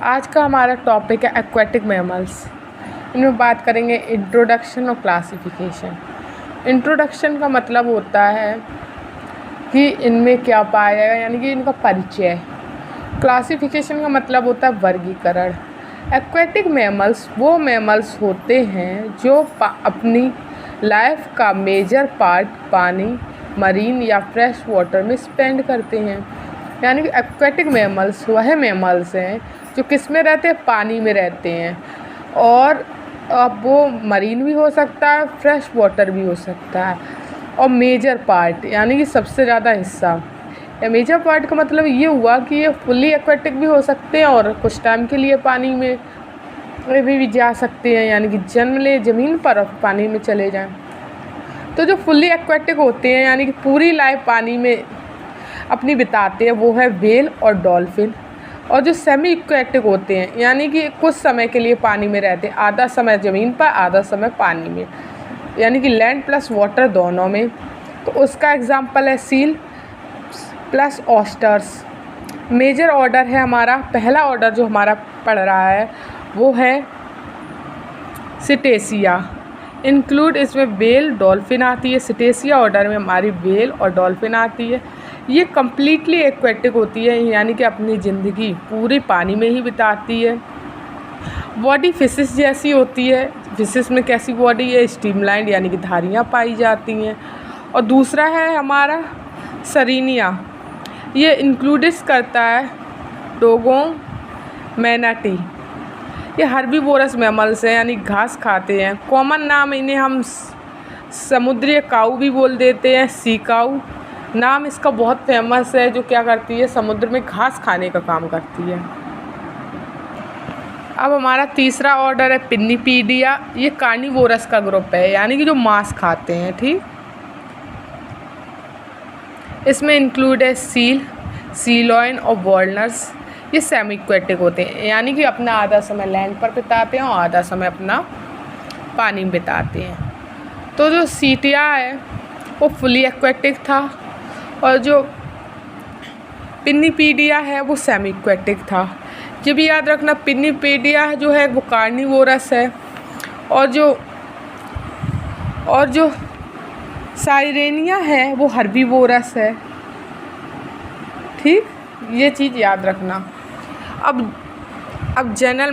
आज का हमारा टॉपिक है एक्वेटिक मैमल्स। इनमें बात करेंगे इंट्रोडक्शन और क्लासिफिकेशन। इंट्रोडक्शन का मतलब होता है कि इनमें क्या पाया जाएगा, यानी कि इनका परिचय। क्लासिफिकेशन का मतलब होता है वर्गीकरण। एक्वेटिक मैमल्स वो मैमल्स होते हैं जो अपनी लाइफ का मेजर पार्ट पानी, मरीन या फ्रेश वाटर में स्पेंड करते हैं। यानी कि एक्वेटिक मैमल्स वह मैमल्स हैं जो किस में रहते हैं, पानी में रहते हैं। और अब वो मरीन भी हो सकता है, फ्रेश वाटर भी हो सकता है। और मेजर पार्ट यानी कि सबसे ज़्यादा हिस्सा। या मेजर पार्ट का मतलब ये हुआ कि ये फुल्ली एक्वेटिक भी हो सकते हैं और कुछ टाइम के लिए पानी में भी जा सकते हैं, यानी कि जन्म ले ज़मीन पर और पानी में चले जाएं। तो जो फुल्ली एक्वेटिक होते हैं यानी कि पूरी लाइफ पानी में अपनी बिताते हैं वो है व्हेल और डॉल्फिन। और जो सेमी एक्वेटिक होते हैं यानी कि कुछ समय के लिए पानी में रहते हैं, आधा समय ज़मीन पर आधा समय पानी में, यानी कि लैंड प्लस वाटर दोनों में। तो उसका एग्जांपल है seal plus oysters. Major order है हमारा, पहला ऑर्डर जो हमारा पढ़ रहा है वो है सिटेसिया। इंक्लूड इसमें व्हेल डॉल्फिन आती है। सिटेसिया ऑर्डर में हमारी व्हेल और डॉल्फिन आती है। ये कम्प्लीटली एक्वेटिक होती है, यानी कि अपनी ज़िंदगी पूरी पानी में ही बिताती है। बॉडी फिशेस जैसी होती है। फिशेस में कैसी बॉडी है, स्ट्रीमलाइन यानी कि धारियाँ पाई जाती हैं। और दूसरा है हमारा सरीनिया। ये इंक्लूडिस करता है डोगोंग, मैनाटी। ये हर्बीवोरस मैमल्स हैं, यानी घास खाते हैं। कॉमन नाम इन्हें हम समुद्री काऊ भी बोल देते हैं, सी काऊ। नाम इसका बहुत फेमस है, जो क्या करती है, समुद्र में घास खाने का काम करती है। अब हमारा तीसरा ऑर्डर है पिन्नीपीडिया। ये कार्निवोरस का ग्रुप है, यानी कि जो मांस खाते हैं। ठीक, इसमें इंक्लूड है सील, सीलॉइन और वॉलनर्स। ये सेमी एक्वेटिक होते हैं, यानी कि अपना आधा समय लैंड पर बिताते हैं और आधा समय अपना पानी में बिताते हैं। तो जो सीटिया है वो फुली एक्वेटिक था और जो पिन्नीपीडिया है वो सेमी एक्वेटिक था। ये भी याद रखना, पिन्नीपीडिया जो है वो कार्निवोरस है और जो साइरेनिया है वो हर्बीवोरस है। ठीक, ये चीज़ याद रखना। अब जनरल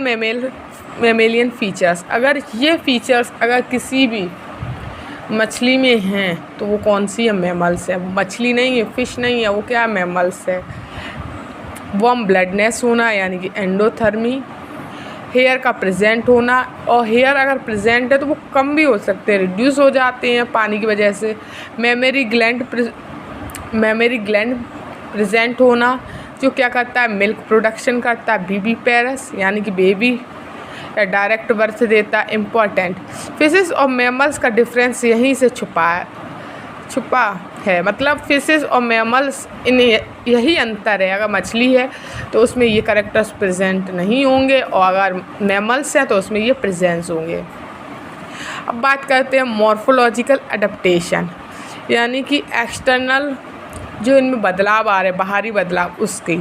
मैमेलियन फीचर्स। अगर ये फीचर्स अगर किसी भी मछली में हैं तो वो कौन सी है, मैमल्स है। वो मछली नहीं है, फिश नहीं है, वो क्या है, मैमल्स है। वार्म ब्लडनेस होना यानी कि एंडोथर्मी। हेयर का प्रेजेंट होना, और हेयर अगर प्रेजेंट है तो वो कम भी हो सकते हैं, रिड्यूस हो जाते हैं पानी की वजह से। मेमरी ग्लैंड प्रेजेंट होना, जो क्या करता है, मिल्क प्रोडक्शन करता है। बीबी पेरस यानी कि बेबी या डायरेक्ट बर्थ देता है। इम्पॉर्टेंट फिशेस और मैमल्स का डिफरेंस यहीं से छुपा है। मतलब फिशेस और मैमल्स इन यही अंतर है। अगर मछली है तो उसमें ये कैरेक्टर्स प्रेजेंट नहीं होंगे, और अगर मैमल्स हैं तो उसमें ये प्रेजेंस होंगे। अब बात करते हैं मॉर्फोलॉजिकल एडेप्टेशन, यानी कि एक्सटर्नल जो इनमें बदलाव आ रहे हैं, बाहरी बदलाव, उसकी।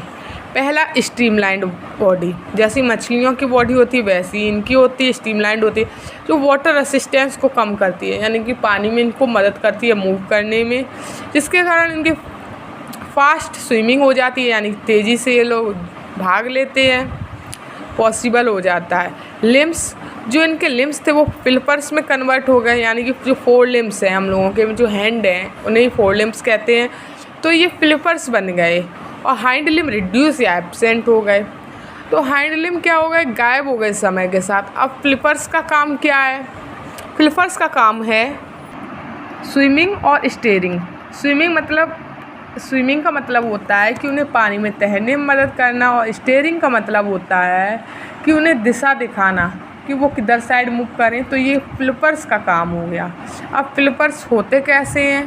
पहला स्ट्रीमलाइंड बॉडी। जैसी मछलियों की बॉडी होती है वैसी इनकी होती है, स्ट्रीमलाइंड होती है, जो वाटर रेसिस्टेंस को कम करती है, यानी कि पानी में इनको मदद करती है मूव करने में, जिसके कारण इनकी फास्ट स्विमिंग हो जाती है, यानी तेज़ी से ये लोग भाग लेते हैं, पॉसिबल हो जाता है। लिम्स, जो इनके लिम्स थे वो फ्लिपर्स में कन्वर्ट हो गए, यानी कि जो 4 लिम्स हैं हम लोगों के, जो हैंड हैं उन्हें 4 लिम्स कहते हैं, तो ये फ्लिपर्स बन गए। और हाइंड लिम रिड्यूस या एब्सेंट हो गए। तो हाइंड लिम क्या हो गए, गायब हो गए समय के साथ। अब फ्लिपर्स का काम क्या है, फ्लिपर्स का काम है स्विमिंग और स्टीयरिंग। स्विमिंग का मतलब होता है कि उन्हें पानी में तैरने में मदद करना, और स्टीयरिंग का मतलब होता है कि उन्हें दिशा दिखाना कि वो किधर साइड मूव करें। तो ये फ्लिपर्स का काम हो गया। अब फ्लिपर्स होते कैसे हैं,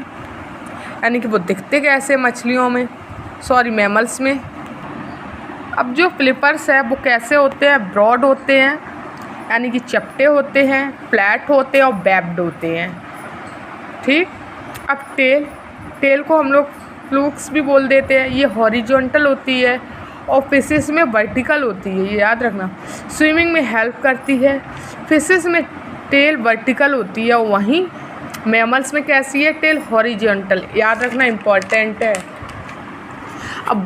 यानी कि वो दिखते कैसे मछलियों में, मैमल्स में। अब जो फ्लिपर्स है वो कैसे होते हैं, ब्रॉड होते हैं, यानी कि चपटे होते हैं, फ्लैट होते हैं और वेब्ड होते हैं। ठीक, अब टेल को हम लोग फ्लूक्स भी बोल देते हैं। ये हॉरिजॉन्टल होती है और फिशेस में वर्टिकल होती है, ये याद रखना। स्विमिंग में हेल्प करती है। फिशेस में टेल वर्टिकल होती है, वहीं मैमल्स में कैसी है, टेल हॉरिजॉन्टल, याद रखना, इम्पॉर्टेंट है। अब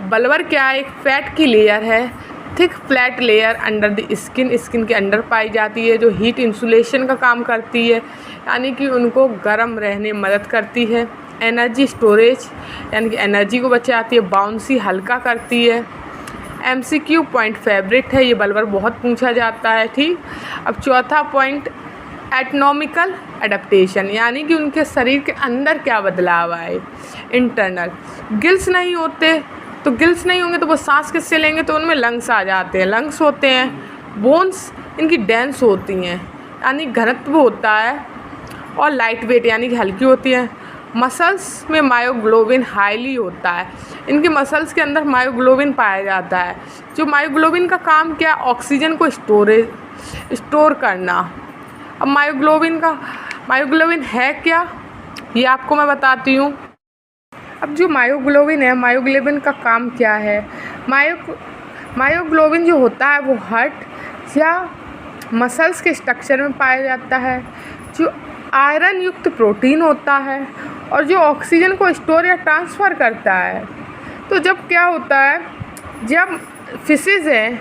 बल्बर क्या है, एक फैट की लेयर है, thick flat layer under the skin के अंडर पाई जाती है, जो हीट इंसुलेशन का काम करती है, यानी कि उनको गर्म रहने में मदद करती है। एनर्जी स्टोरेज, यानी कि एनर्जी को बचाती है। बाउंसी, हल्का करती है। MCQ पॉइंट फेवरेट है, ये बल्बर बहुत पूछा जाता है, ठीक। अब चौथा पॉइंट, एटनॉमिकल एडेप्टेशन, यानी कि उनके शरीर के अंदर क्या बदलाव आए। इंटरनल, गिल्स नहीं होते, तो गिल्स नहीं होंगे तो वो सांस किससे लेंगे, तो उनमें लंग्स आ जाते हैं, लंग्स होते हैं। बोन्स इनकी डेंस होती हैं, यानी घनत्व होता है, और लाइट वेट, यानी कि हल्की होती है। मसल्स में मायोग्लोबिन हाईली होता है, इनके मसल्स के अंदर मायोग्लोबिन पाया जाता है। जो मायोग्लोबिन का काम क्या, ऑक्सीजन को स्टोर करना। अब मायोग्लोबिन है क्या, ये आपको मैं बताती हूँ। अब जो मायोग्लोबिन है, मायोग्लोबिन का काम क्या है। मायोग्लोबिन जो होता है वो हार्ट या मसल्स के स्ट्रक्चर में पाया जाता है, जो आयरन युक्त प्रोटीन होता है, और जो ऑक्सीजन को स्टोर या ट्रांसफ़र करता है। तो जब क्या होता है, जब फिशेज़ हैं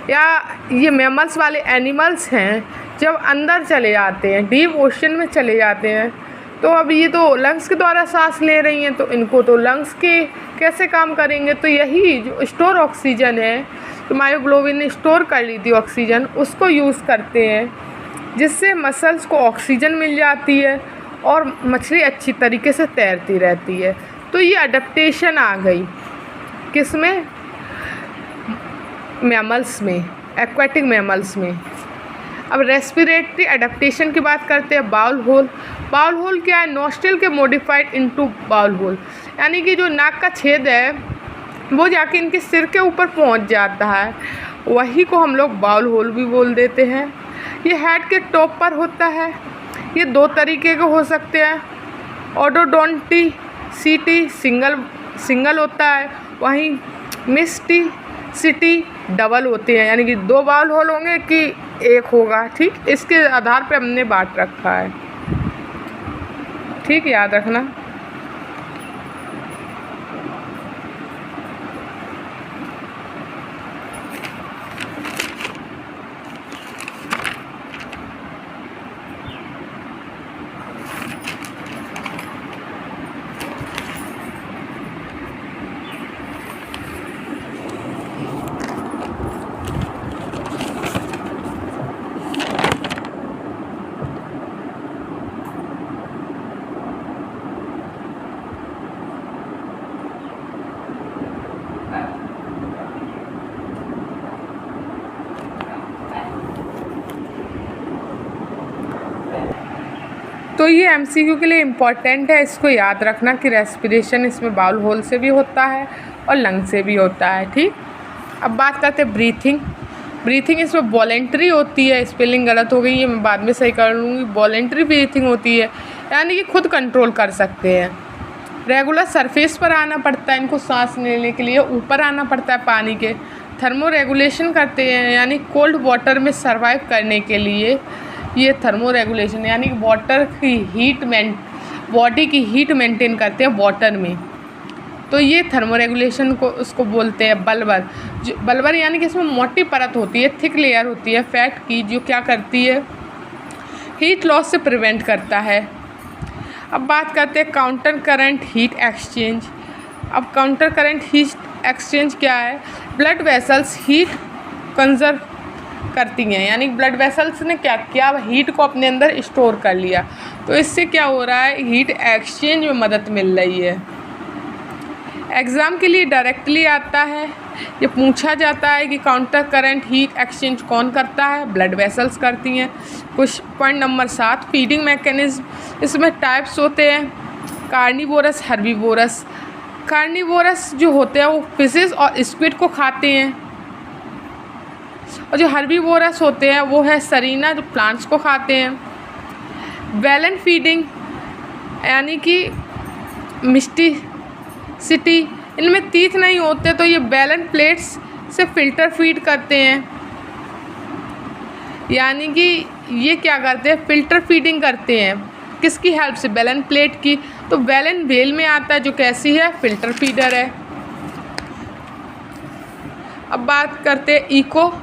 या ये मैमल्स वाले एनिमल्स हैं, जब अंदर चले जाते हैं, डीप ओशन में चले जाते हैं, तो अब ये तो लंग्स के द्वारा सांस ले रही हैं, तो इनको तो लंग्स के कैसे काम करेंगे, तो यही जो स्टोर ऑक्सीजन है, तो मायोग्लोबिन ने स्टोर कर ली थी ऑक्सीजन, उसको यूज़ करते हैं, जिससे मसल्स को ऑक्सीजन मिल जाती है और मछली अच्छी तरीके से तैरती रहती है। तो ये अडेप्टेशन आ गई किसमें, मैमल्स में, एक्वाटिक मैमल्स में। अब रेस्पिरेटरी अडेप्टेशन की बात करते हैं। बाउल होल क्या है, नोस्ट्रिल के मॉडिफाइड इनटू बाउल होल, यानी कि जो नाक का छेद है वो जाके इनके सिर के ऊपर पहुंच जाता है, वही को हम लोग बाउल होल भी बोल देते हैं। ये हेड के टॉप पर होता है। ये दो तरीके के हो सकते हैं, ओडोडोंटिसिटी सिंगल होता है, वहीं मिस्टिसिटी डबल होते हैं, यानी कि दो बाउल होल होंगे कि एक होगा, ठीक। इसके आधार पे हमने बांट रखा है, ठीक, याद रखना। तो ये MCQ के लिए इम्पॉर्टेंट है, इसको याद रखना कि रेस्पिरेशन इसमें बाउल होल से भी होता है और लंग से भी होता है, ठीक। अब बात करते हैं ब्रीथिंग इसमें वॉलेंट्री होती है, स्पेलिंग गलत हो गई है, मैं बाद में सही कर लूँगी। वॉलेंट्री ब्रीथिंग होती है, यानी कि खुद कंट्रोल कर सकते हैं। रेगुलर सरफेस पर आना पड़ता है इनको सांस लेने के लिए, ऊपर आना पड़ता है पानी के। थर्मो रेगुलेशन करते हैं, यानी कोल्ड वाटर में सर्वाइव करने के लिए ये थर्मो रेगुलेशन, यानी वाटर की हीट बॉडी की हीट मेंटेन करते हैं वाटर में, तो ये थर्मो रेगुलेशन को उसको बोलते हैं। बल्बर यानी कि इसमें मोटी परत होती है, थिक लेयर होती है फैट की, जो क्या करती है, हीट लॉस से प्रिवेंट करता है। अब बात करते हैं काउंटर करंट हीट एक्सचेंज। अब काउंटर करंट हीट एक्सचेंज क्या है, ब्लड वेसल्स हीट कंजर्व करती हैं, यानी ब्लड वेसल्स ने क्या किया, हीट को अपने अंदर स्टोर कर लिया, तो इससे क्या हो रहा है, हीट एक्सचेंज में मदद मिल रही है। एग्ज़ाम के लिए डायरेक्टली आता है, ये पूछा जाता है कि काउंटर करंट हीट एक्सचेंज कौन करता है, ब्लड वेसल्स करती हैं। कुछ पॉइंट नंबर 7, फीडिंग मैकेनिज्म, इसमें टाइप्स होते हैं, कार्निवोरस, हर्बीवोरस। कार्निवोरस जो होते हैं वो फिशेस और स्क्विड को खाते हैं, और जो हर्बीवोरस होते हैं वो है सरीना, जो प्लांट्स को खाते हैं। बैलेंस फीडिंग, यानी कि मिस्टिसिटी इनमें टीथ नहीं होते, तो ये बैलेंस प्लेट्स से फिल्टर फीड करते हैं, यानी कि ये क्या करते हैं, फिल्टर फीडिंग करते हैं। किसकी हेल्प से, बैलेंस प्लेट की। तो बैलेंस वेल में आता है जो कैसी है, फिल्टर फीडर है। अब बात करते हैं eco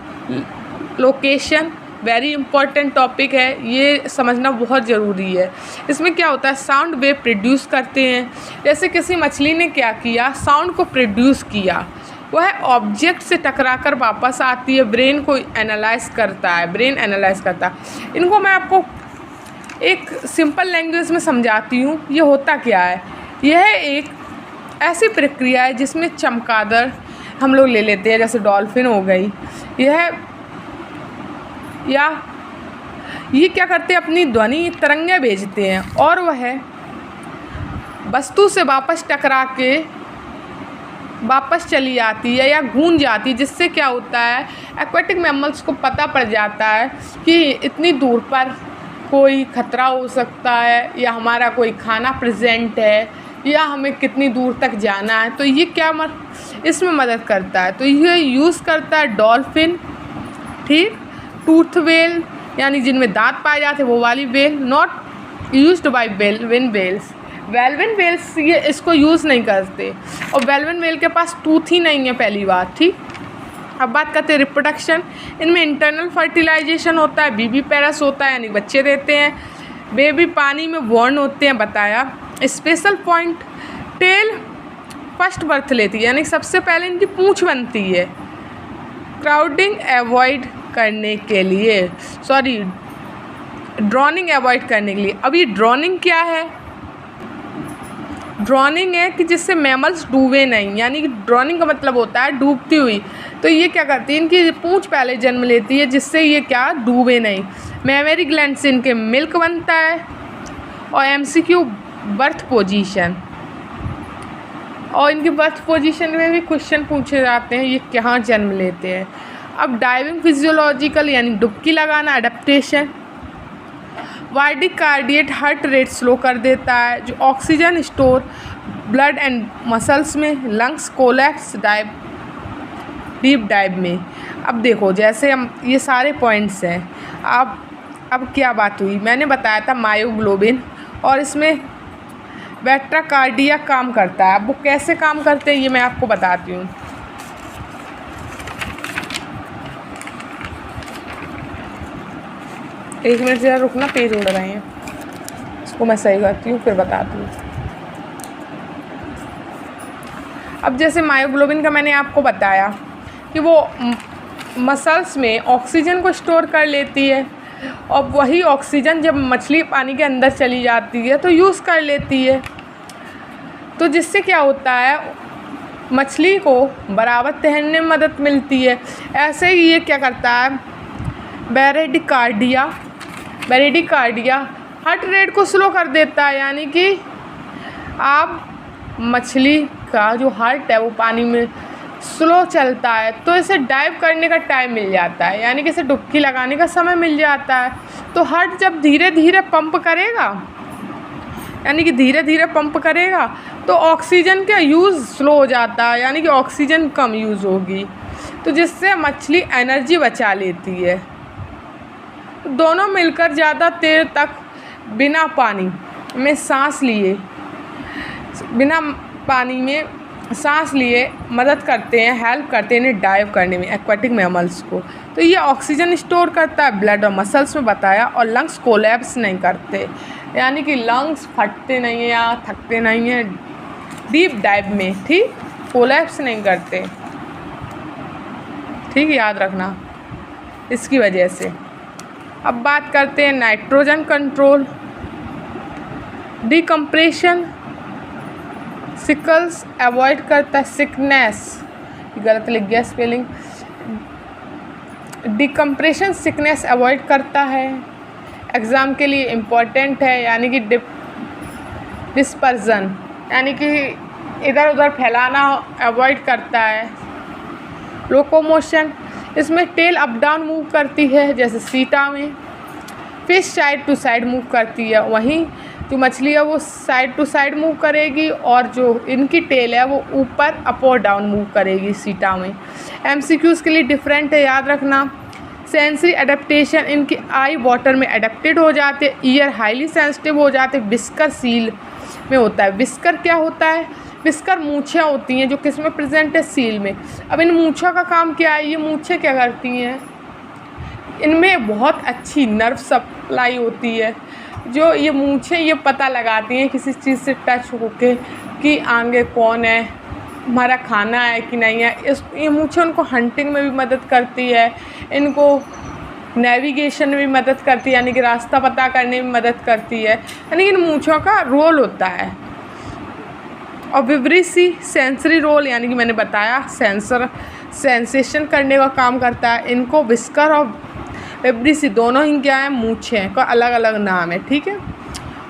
location, very important topic है, ये समझना बहुत ज़रूरी है। इसमें क्या होता है, साउंड वेव प्रोड्यूस करते हैं। जैसे किसी मछली ने क्या किया, साउंड को प्रोड्यूस किया, वह ऑब्जेक्ट से टकराकर वापस आती है, ब्रेन को एनालाइज करता है, ब्रेन एनालाइज करता है। इनको मैं आपको एक सिंपल लैंग्वेज में समझाती हूँ। ये होता क्या है, यह एक ऐसी प्रक्रिया है जिसमें चमगादड़ हम लोग ले लेते हैं, जैसे डॉल्फिन हो गई, ये क्या करते हैं, अपनी ध्वनि तरंगे भेजते हैं और वह वस्तु से वापस टकरा के वापस चली आती है या गूंज जाती है, जिससे क्या होता है, एक्वेटिक मैमल्स को पता पड़ जाता है कि इतनी दूर पर कोई खतरा हो सकता है, या हमारा कोई खाना प्रेजेंट है, या हमें कितनी दूर तक जाना है। तो ये क्या इसमें मदद करता है। तो ये यूज़ करता है डॉल्फिन, ठीक, टूथ वेल यानी जिनमें दांत पाए जाते हैं वो वाली whale, not used by baleen whales. Baleen whales ये इसको यूज़ नहीं करते, और वेलविन वेल के पास टूथ ही नहीं है, पहली बात, ठीक। अब बात करते हैं रिप्रोडक्शन। इनमें इंटरनल फर्टिलाइजेशन होता है, बीबी पैरस होता है यानी बच्चे देते हैं, बेबी पानी में बॉर्न होते हैं, बताया। Special point, tail first birth लेती है, यानी सबसे पहले इनकी पूंछ बनती है, क्राउडिंग अवॉइड करने के लिए, ड्रॉनिंग अवॉइड करने के लिए। अब ये ड्रॉनिंग क्या है, ड्रॉनिंग है कि जिससे मैमल्स डूबे नहीं, यानी कि ड्रॉनिंग का मतलब होता है डूबती हुई। तो ये क्या करती है, इनकी पूंछ पहले जन्म लेती है, जिससे ये क्या डूबे नहीं। मेमरी ग्लैंड से इनके मिल्क बनता है। और MCQ बर्थ पोजीशन, और इनकी बर्थ पोजीशन में भी क्वेश्चन पूछे जाते हैं, ये कहाँ जन्म लेते हैं। अब डाइविंग फिजियोलॉजिकल यानी डुबकी लगाना, adaptation. Cardiac heart rate slow कर देता है, जो oxygen store blood and muscles में, लंग्स कोलैप्स डीप डाइव में। अब देखो, जैसे हम ये सारे पॉइंट्स हैं, अब क्या बात हुई, मैंने बताया था मायोग्लोबिन, और इसमें वेट्राकार्डिया काम करता है। अब वो कैसे काम करते हैं ये मैं आपको बताती हूँ। एक मिनट ज़रा रुकना, पेज उड़ रहे हैं, इसको मैं सही करती हूँ फिर बताती हूँ। अब जैसे मायोग्लोबिन का मैंने आपको बताया कि वो मसल्स में ऑक्सीजन को स्टोर कर लेती है, और वही ऑक्सीजन जब मछली पानी के अंदर चली जाती है तो यूज़ कर लेती है। तो जिससे क्या होता है, मछली को बराबर तैरने में मदद मिलती है। ऐसे ही ये क्या करता है, ब्रैडिकार्डिया हार्ट रेट को स्लो कर देता है, यानी कि आप मछली का जो हार्ट है वो पानी में स्लो चलता है, तो इसे डाइव करने का टाइम मिल जाता है, यानी कि इसे डुबकी लगाने का समय मिल जाता है। तो हार्ट जब धीरे धीरे पंप करेगा, यानी कि धीरे धीरे पंप करेगा, तो ऑक्सीजन का यूज़ स्लो हो जाता है, यानी कि ऑक्सीजन कम यूज़ होगी, तो जिससे मछली एनर्जी बचा लेती है। दोनों मिलकर ज़्यादा देर तक बिना पानी में सांस लिए मदद करते हैं, हेल्प करते हैं इन्हें डाइव करने में, एक्वेटिक मैमल्स को। तो ये ऑक्सीजन स्टोर करता है ब्लड और मसल्स में, बताया। और लंग्स कोलैप्स नहीं करते, यानी कि लंग्स फटते नहीं हैं या थकते नहीं हैं डीप डाइव में, ठीक, कोलैप्स नहीं करते, ठीक, याद रखना इसकी वजह से। अब बात करते हैं nitrogen control, decompression, sicles avoid करता है, सिकनेस, गलत लिख गया स्पेलिंग, डिकम्प्रेशन सिकनेस अवॉइड करता है। एग्ज़ाम के लिए इम्पॉर्टेंट है, यानी कि डिस्पर्जन, यानी कि इधर उधर फैलाना अवॉइड करता है। लोकोमोशन, इसमें टेल अप डाउन मूव करती है, जैसे सीटा में। Fish side to side move करती है, वहीं जो मछली है वो साइड टू साइड मूव करेगी और जो इनकी टेल है वो ऊपर अप और डाउन मूव करेगी सीटा में। एमसीक्यूज़ के लिए डिफरेंट है, याद रखना। सेंसरी अडेप्टेशन, इनकी आई वाटर में अडेप्टेड हो जाते, ईयर हाईली सेंसिटिव हो जाते, विस्कर सील में होता है। विस्कर क्या होता है? विस्कर मूंछें होती हैं जो किस में प्रेजेंट है? सील में। अब इन मूंछों का काम क्या है? ये मूंछें क्या करती हैं? इनमें बहुत अच्छी नर्व सप्लाई होती है, जो ये मूंछें ये पता लगाती हैं किसी चीज़ से टच होके कि आगे कौन है, हमारा खाना है कि नहीं है। ये मूंछें उनको हंटिंग में भी मदद करती है, इनको नेविगेशन में भी मदद करती है, यानी कि रास्ता पता करने में मदद करती है, यानी कि इन मूंछों का रोल होता है। और विब्रेसी सेंसरी रोल, यानी कि मैंने बताया सेंसेशन करने का काम करता है। इनको विस्कर और विब्रेसी दोनों ही क्या है? मूंछें का अलग अलग नाम है, ठीक है।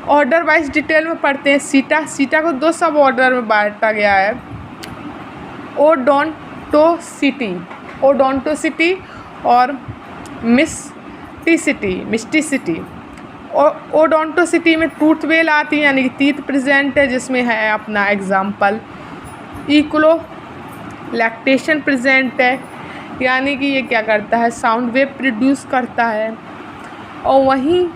ऑर्डर वाइज डिटेल में पढ़ते हैं। सीटा को 2 सब ऑर्डर में बांटा गया है, ओडोंटोसिटी और मिस्टिसिटी। और ओडोंटोसिटी में टूथ वेल आती है, यानी कि टीथ प्रेजेंट है, जिसमें है अपना एग्जाम्पल। इक्लो लैक्टेशन प्रेजेंट है, यानी कि ये क्या करता है? साउंड वेव प्रोड्यूस करता है। और वहीं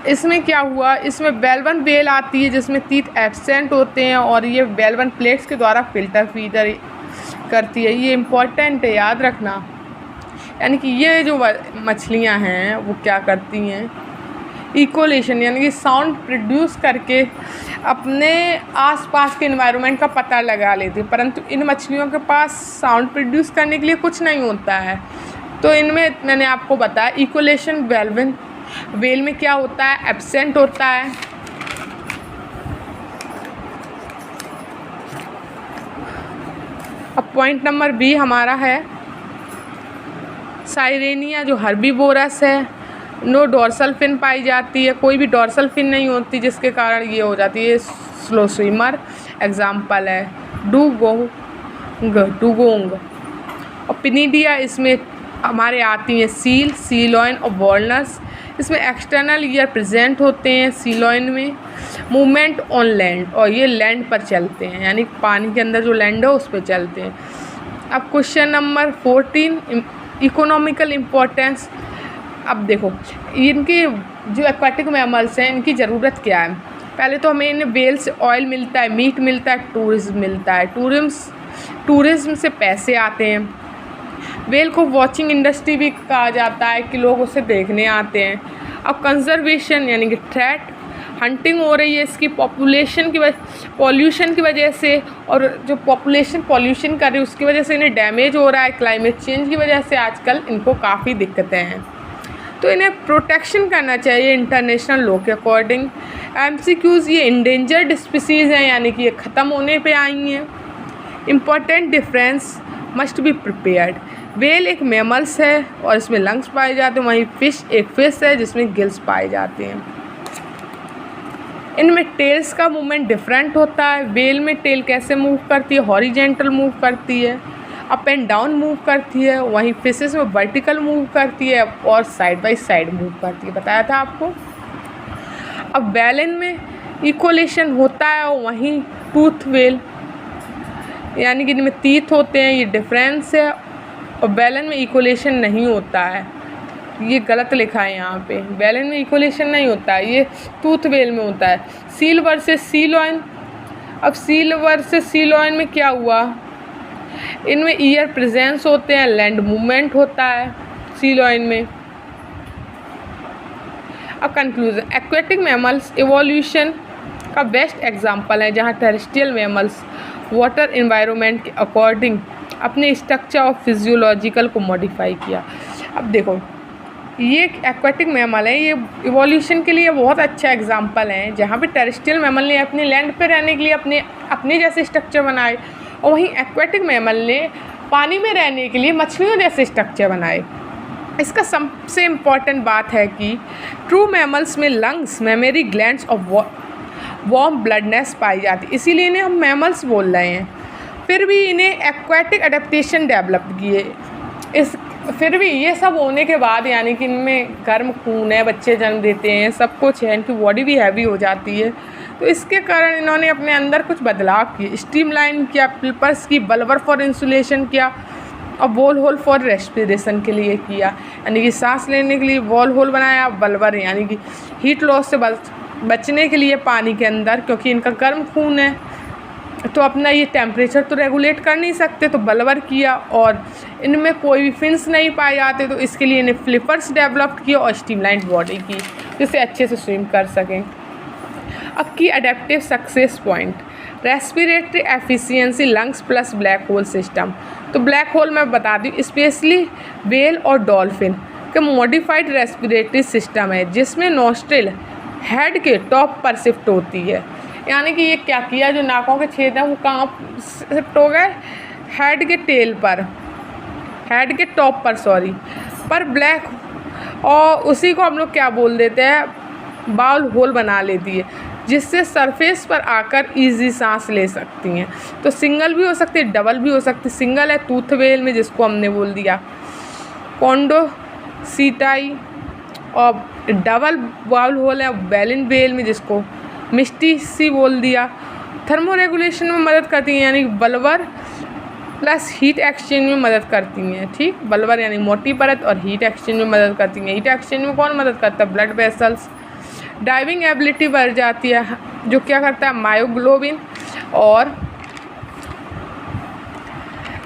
इसमें क्या हुआ? इसमें वेल्वन वेल आती है जिसमें टीथ एब्सेंट होते हैं और ये वेल्वन प्लेट्स के द्वारा फिल्टर फीडर करती है। ये इम्पोर्टेंट है, याद रखना। यानी कि ये जो मछलियाँ हैं वो क्या करती हैं? इकोलेशन, यानी कि साउंड प्रोड्यूस करके अपने आसपास के एनवायरनमेंट का पता लगा लेती है। परंतु इन मछलियों के पास साउंड प्रोड्यूस करने के लिए कुछ नहीं होता है। तो इनमें मैंने आपको बताया इकोलेशन वेल्वन वेल में क्या होता है? एब्सेंट होता है। अब पॉइंट नंबर बी हमारा है साइरेनिया, जो हर्बीवोरस है। नो डोर्सल फिन पाई जाती है, कोई भी डोर्सल फिन नहीं होती, जिसके कारण ये हो जाती है स्लो स्विमर। एग्जाम्पल है डुगोंग। और पिनीडिया, इसमें हमारे आती हैं सील, सीलॉइन और वॉलनस। इसमें एक्सटर्नल ईयर प्रेजेंट होते हैं सीलॉइन में। मूवमेंट ऑन लैंड, और ये लैंड पर चलते हैं, यानी पानी के अंदर जो लैंड है उस पर चलते हैं। अब क्वेश्चन नंबर 14, इकोनॉमिकल इम्पोर्टेंस। अब देखो इनकी जो एक्वाटिक मैमल्स हैं इनकी ज़रूरत क्या है? पहले तो हमें इन्हें वेल से ऑयल मिलता है, मीट मिलता है, टूरिज्म मिलता है। टूरिज्म से पैसे आते हैं। वेल को वॉचिंग इंडस्ट्री भी कहा जाता है कि लोग उसे देखने आते हैं। अब कंजर्वेशन, यानी कि थ्रेट, हंटिंग हो रही है इसकी पॉपुलेशन की पॉल्यूशन की वजह से, और जो पॉपुलेशन पॉल्यूशन कर रही है उसकी वजह से इन्हें डैमेज हो रहा है। क्लाइमेट चेंज की वजह से आजकल इनको काफ़ी दिक्कतें हैं, तो इन्हें प्रोटेक्शन करना चाहिए इंटरनेशनल लॉ के अकॉर्डिंग। एमसीक्यूज़, ये इंडेंजर्ड स्पीसीज़ हैं, यानी कि ये ख़त्म होने पे आई हैं। Important difference must be prepared. Well एक मैमल्स है और इसमें लंग्स पाए जाते हैं, वहीं फिश एक फिश है जिसमें गिल्स पाए जाते हैं। इनमें टेल्स का मूवमेंट डिफरेंट होता है। वेल में टेल कैसे मूव करती है? हॉरिजेंटल मूव करती है, अप एंड डाउन मूव करती है। वहीं फिशेस में वर्टिकल मूव करती है और साइड बाय साइड मूव करती है, बताया था आपको। अब बैलन में इकोलेशन होता है और वहीं टूथ वेल, यानी कि इनमें टीथ होते हैं, ये डिफरेंस है। और बैलन में इकोलेशन नहीं होता है, ये गलत लिखा है यहाँ पे। बैलन में इकोलेशन नहीं होता है, ये टूथ वेल में होता है। Seal versus sea lion. अब सील वर्सेस सीलॉइन में क्या हुआ? इनमें ईयर प्रेजेंस होते हैं, लैंड मूवमेंट होता है सीलॉइन में। अब कंक्लूजन, एक्वेटिक मैमल्स इवोल्यूशन का बेस्ट एग्जांपल है जहां टेरेस्ट्रियल मैमल्स वाटर एनवायरनमेंट के अकॉर्डिंग अपने स्ट्रक्चर और फिजियोलॉजिकल को मॉडिफाई किया। अब देखो ये एक्वेटिक मैमल है, ये इवोल्यूशन के लिए बहुत अच्छा एग्जांपल है जहाँ पे टेरेस्ट्रियल मैमल ने अपने लैंड पे रहने के लिए अपने जैसे स्ट्रक्चर बनाए, और वहीं एक्वेटिक मैमल ने पानी में रहने के लिए मछलियों जैसे स्ट्रक्चर बनाए। इसका सबसे इम्पॉर्टेंट बात है कि ट्रू मैमल्स में लंग्स, मेमोरी ग्लैंड्स और वार्म ब्लडनेस पाई जाती, इसीलिए इन्हें हम मैमल्स बोल रहे हैं। फिर भी इन्हें एक्वेटिक एडेप्टेशन डेवलप किए, इस फिर भी ये सब होने के बाद यानी कि इनमें गर्म खून है, बच्चे जन्म देते हैं, सब कुछ है, इनकी बॉडी भी हैवी हो जाती है। तो इसके कारण इन्होंने अपने अंदर कुछ बदलाव किए, स्ट्रीमलाइन किया, पिल्पर्स की, बल्बर फॉर इंसुलेशन किया और वॉल होल फॉर रेस्पिरेशन के लिए किया, यानी कि सांस लेने के लिए वॉल होल बनाया, बल्बर यानी कि हीट लॉस से बचने के लिए पानी के अंदर, क्योंकि इनका गर्म खून है तो अपना ये टेम्परेचर तो रेगुलेट कर नहीं सकते, तो बल्बर किया। और इनमें कोई भी फिन्स नहीं पाए जाते, तो इसके लिए इन्हें फ्लिपर्स डेवलप किए और स्ट्रीमलाइन बॉडी की, जिससे अच्छे से स्विम कर सकें। अब की adaptive success point, respiratory efficiency, lungs plus black hole system. तो ब्लैक होल मैं बता दूँ, स्पेशली व्हेल और डॉल्फिन के मॉडिफाइड रेस्पिरेटरी सिस्टम है, जिसमें नोस्ट्रिल हेड के टॉप पर शिफ्ट होती है, यानी कि ये क्या किया, जो नाकों के छेद हैं वो कहाँ शिफ्ट हो गए, हेड के टेल पर, हेड के टॉप पर पर ब्लैक, और उसी को हम लोग क्या बोल देते हैं, बाउल होल बना लेती है, जिससे सरफेस पर आकर इजी सांस ले सकती हैं। तो सिंगल भी हो सकती है, डबल भी हो सकती है। सिंगल है टूथ व्हेल में, जिसको हमने बोल दिया कॉन्डोसीटाई, और डबल बाउल होल है बैलिन व्हेल में, जिसको मिस्टी सी बोल दिया। थर्मो रेगुलेशन में मदद करती हैं, यानी बल्बर प्लस हीट एक्सचेंज में मदद करती हैं। ठीक, बल्बर यानी मोटी परत और हीट एक्सचेंज में मदद करती हैं। हीट एक्सचेंज में कौन मदद करता है, ब्लड वेसल्स। डाइविंग एबिलिटी बढ़ जाती है, जो क्या करता है, मायोग्लोबिन और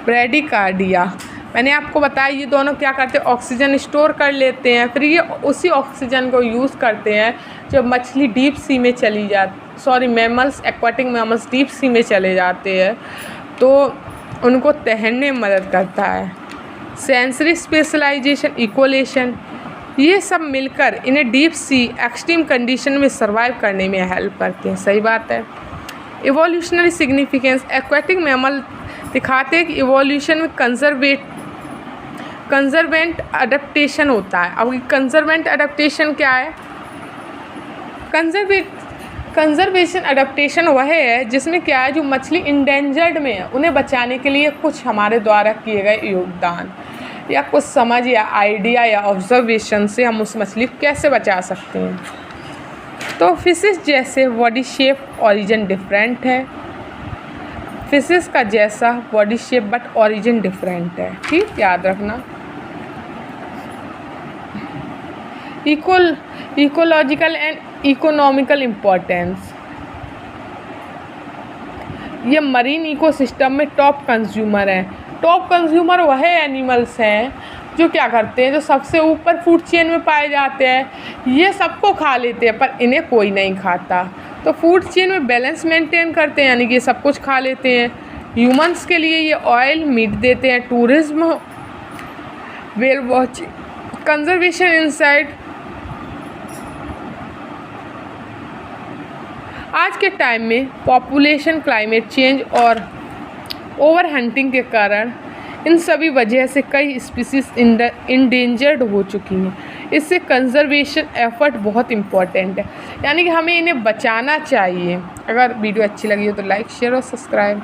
ब्रैडीकार्डिया। मैंने आपको बताया ये दोनों क्या करते हैं, ऑक्सीजन स्टोर कर लेते हैं, फिर ये उसी ऑक्सीजन को यूज़ करते हैं जब मछली डीप सी में चली mammals, aquatic mammals deep sea में चले जाते हैं, तो उनको तैरने में मदद करता है। सेंसरी स्पेशलाइजेशन, इक्वलेशन, ये सब मिलकर इन्हें डीप सी एक्सट्रीम कंडीशन में सर्वाइव करने में हेल्प करते हैं। सही बात है। इवोल्यूशनरी सिग्निफिकेंस, एक्वाटिक मैमल दिखाते हैं कि इवोल्यूशन में कंजर्वेंट अडेप्टेशन होता है। अब कंजर्वेंट अडेप्टेशन क्या है, कंजर्वेशन अडेप्टेशन वह है जिसमें क्या है, जो मछली इंडेंजर्ड में है उन्हें बचाने के लिए कुछ हमारे द्वारा किए गए योगदान या कुछ समझ या आइडिया या ऑब्जर्वेशन से हम उस मछली को कैसे बचा सकते हैं। तो फिशेस जैसे बॉडी शेप ओरिजिन डिफरेंट है, फिशेस का जैसा body shape but origin different है। ठीक, याद रखना। इकोलॉजिकल एंड इकोनॉमिकल इम्पोर्टेंस, ये मरीन इकोसिस्टम में टॉप कंज्यूमर हैं। टॉप कंज्यूमर वह एनिमल्स हैं जो क्या करते हैं, जो सबसे ऊपर फूड चेन में पाए जाते हैं। ये सबको खा लेते हैं पर इन्हें कोई नहीं खाता, तो फूड चेन में बैलेंस मेंटेन करते हैं, यानी कि सब कुछ खा लेते हैं। ह्यूमंस के लिए ये ऑयल मीट देते हैं। Tourism, well watching, conservation inside. आज के टाइम में पॉपुलेशन, क्लाइमेट चेंज और ओवर हंटिंग के कारण इन सभी वजह से कई स्पीसीज इंडेंजर्ड हो चुकी हैं। इससे कंजर्वेशन एफर्ट बहुत इम्पॉर्टेंट है, यानी कि हमें इन्हें बचाना चाहिए। अगर वीडियो अच्छी लगी हो तो लाइक, शेयर और सब्सक्राइब।